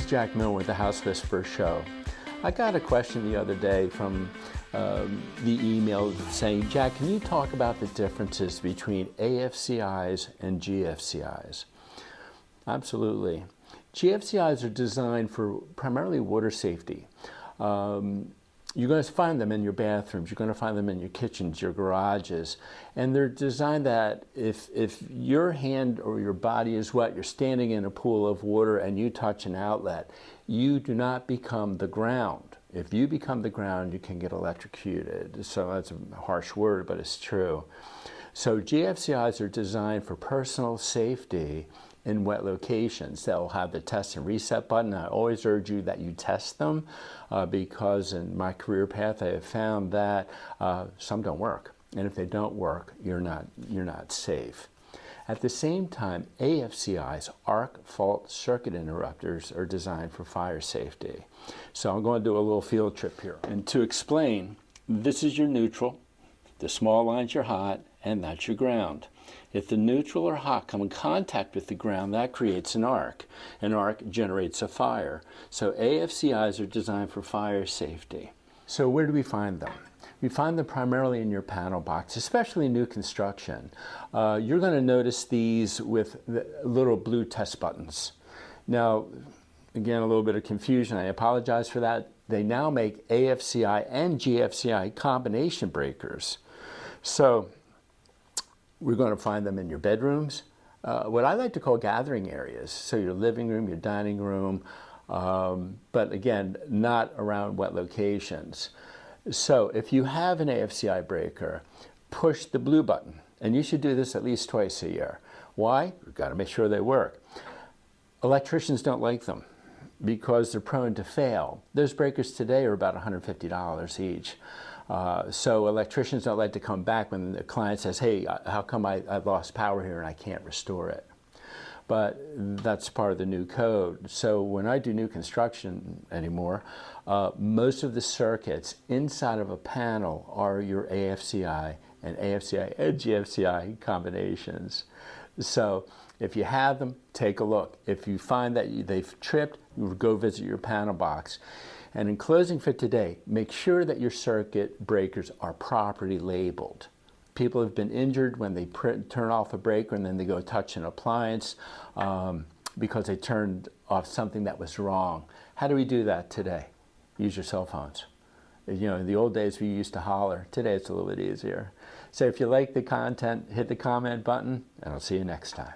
Jack Milne with the House Whisperer Show. I got a question the other day from the email saying, Jack, can you talk about the differences between AFCIs and GFCIs? Absolutely. GFCIs are designed for primarily water safety. You're going to find them in your bathrooms, you're going to find them in your kitchens, your garages, and they're designed that if your hand or your body is wet, you're standing in a pool of water and you touch an outlet, you do not become the ground. If you become the ground, you can get electrocuted. So that's a harsh word, but it's true. So GFCIs are designed for personal safety in wet locations. They'll have the test and reset button. I always urge you that you test them because in my career path I have found that some don't work. And if they don't work, you're not safe. At the same time, AFCIs, arc fault circuit interrupters, are designed for fire safety. So I'm going to do a little field trip here. And to explain, this is your neutral, the small line's your hot, and that's your ground. If the neutral or hot come in contact with the ground, that creates an arc. An arc generates a fire. So AFCIs are designed for fire safety. So where do we find them? We find them primarily in your panel box, especially new construction. You're going to notice these with the little blue test buttons. Now, again, a little bit of confusion. I apologize for that. They now make AFCI and GFCI combination breakers. So we're going to find them in your bedrooms, what I like to call gathering areas. So your living room, your dining room, but again, not around wet locations. So if you have an AFCI breaker, push the blue button. And you should do this at least twice a year. Why? We've got to make sure they work. Electricians don't like them because they're prone to fail. Those breakers today are about $150 each. So electricians don't like to come back when the client says, hey, how come I lost power here and I can't restore it? But that's part of the new code. So when I do new construction anymore, most of the circuits inside of a panel are your AFCI and GFCI combinations. So if you have them, take a look. If you find that they've tripped, go visit your panel box. And in closing for today, make sure that your circuit breakers are properly labeled. People have been injured when they turn off a breaker and then they go touch an appliance because they turned off something that was wrong. How do we do that today? Use your cell phones. You know, in the old days we used to holler. Today it's a little bit easier. So if you like the content, hit the comment button and I'll see you next time.